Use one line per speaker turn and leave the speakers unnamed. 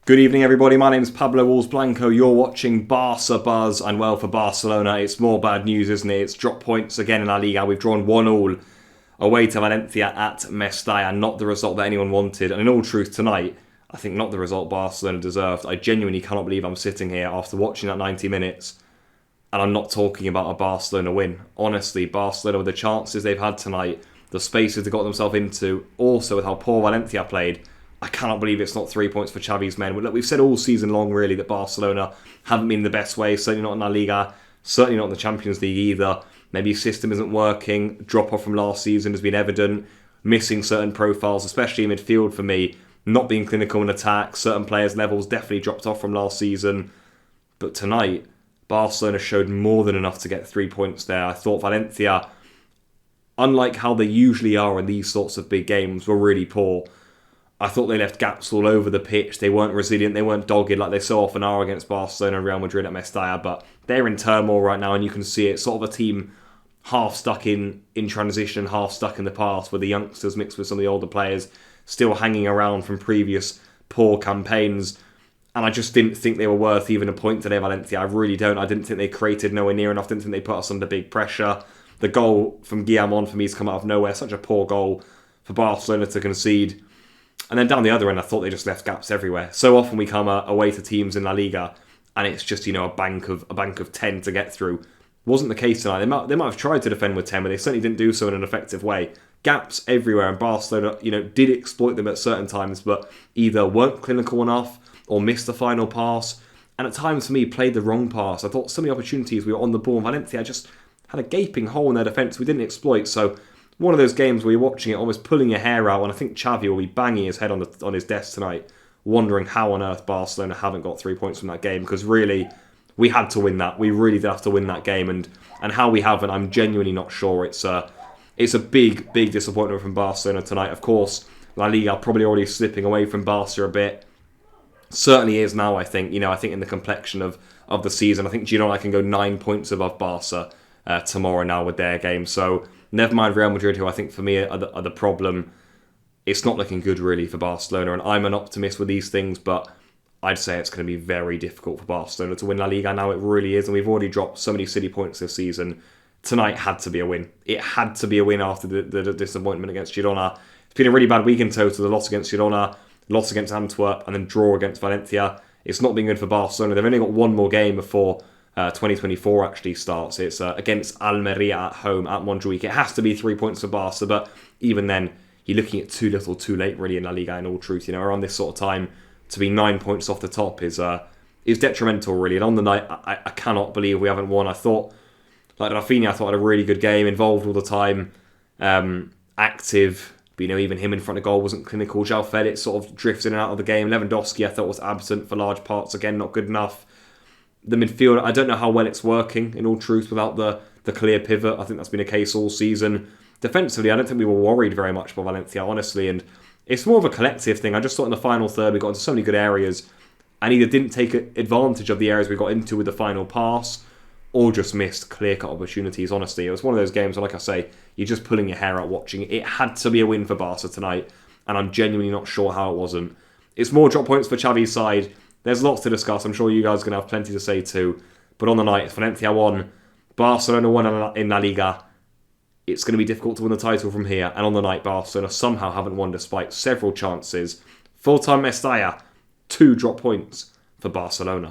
Good evening, everybody. My name is Pablo Walls Blanco. You're watching Barca Buzz, and well, for Barcelona, it's more bad news, isn't it? It's dropped points again in La Liga. We've drawn 1-1 away to Valencia at Mestalla. Not the result that anyone wanted, and in all truth, tonight, I think not the result Barcelona deserved. I genuinely cannot believe I'm sitting here after watching that 90 minutes, and I'm not talking about a Barcelona win. Honestly, Barcelona, with the chances they've had tonight, the spaces they got themselves into, also with how poor Valencia played, I cannot believe it's not 3 points for Xavi's men. Look, we've said all season long, really, that Barcelona haven't been the best way. Certainly not in La Liga. Certainly not in the Champions League either. Maybe system isn't working. Drop off from last season has been evident. Missing certain profiles, especially in midfield for me. Not being clinical in attack. Certain players' levels definitely dropped off from last season. But tonight, Barcelona showed more than enough to get 3 points there. I thought Valencia, unlike how they usually are in these sorts of big games, were really poor. I thought they left gaps all over the pitch. They weren't resilient. They weren't dogged like they so often are against Barcelona and Real Madrid at Mestalla. But they're in turmoil right now, and you can see it. Sort of a team half stuck in transition, half stuck in the past, with the youngsters mixed with some of the older players still hanging around from previous poor campaigns. And I just didn't think they were worth even a point today, Valencia. I really don't. I didn't think they created nowhere near enough. Didn't think they put us under big pressure. The goal from Guillamon for me has come out of nowhere. Such a poor goal for Barcelona to concede. And then down the other end, I thought they just left gaps everywhere. So often we come away to teams in La Liga, and it's just a bank of 10 to get through. Wasn't the case tonight. They might have tried to defend with 10, but they certainly didn't do so in an effective way. Gaps everywhere, and Barcelona, did exploit them at certain times, but either weren't clinical enough or missed the final pass. And at times, for me, played the wrong pass. I thought some of the opportunities we were on the ball, and Valencia just had a gaping hole in their defence we didn't exploit. So one of those games where you're watching it almost pulling your hair out, and I think Xavi will be banging his head on his desk tonight, wondering how on earth Barcelona haven't got 3 points from that game, because really, we had to win that. We really did have to win that game, and how we haven't, I'm genuinely not sure. It's a big disappointment from Barcelona tonight. Of course, La Liga probably already slipping away from Barca a bit. Certainly is now, I think. I think in the complexion of the season, I think Girona can go 9 points above Barca tomorrow now with their game. So never mind Real Madrid, who I think for me are the problem. It's not looking good really for Barcelona, and I'm an optimist with these things, but I'd say it's going to be very difficult for Barcelona to win La Liga now. It really is, and we've already dropped so many silly points this season. Tonight had to be a win. It had to be a win after the disappointment against Girona. It's been a really bad week in total. The loss against Girona, loss against Antwerp, and then draw against Valencia. It's not been good for Barcelona. They've only got one more game before 2024 actually starts. It's against Almeria at home at Montjuic. It has to be 3 points for Barca, but even then, you're looking at too little, too late, really, in La Liga. In all truth, around this sort of time, to be 9 points off the top is detrimental, really. And on the night, I cannot believe we haven't won. I thought, like Rafinha, had a really good game, involved all the time, active. But, even him in front of goal wasn't clinical. João Felix sort of drifts in and out of the game. Lewandowski, I thought, was absent for large parts. Again, not good enough. The midfield, I don't know how well it's working, in all truth, without the clear pivot. I think that's been a case all season. Defensively, I don't think we were worried very much by Valencia, honestly, and it's more of a collective thing. I just thought in the final third we got into so many good areas and either didn't take advantage of the areas we got into with the final pass or just missed clear-cut opportunities, honestly. It was one of those games where, like I say, you're just pulling your hair out watching it. It had to be a win for Barca tonight, and I'm genuinely not sure how it wasn't. It's more drop points for Xavi's side. There's lots to discuss. I'm sure you guys are going to have plenty to say too. But on the night, Valencia won, Barcelona won in La Liga. It's going to be difficult to win the title from here. And on the night, Barcelona somehow haven't won despite several chances. Full-time Mestalla, 2 drop points for Barcelona.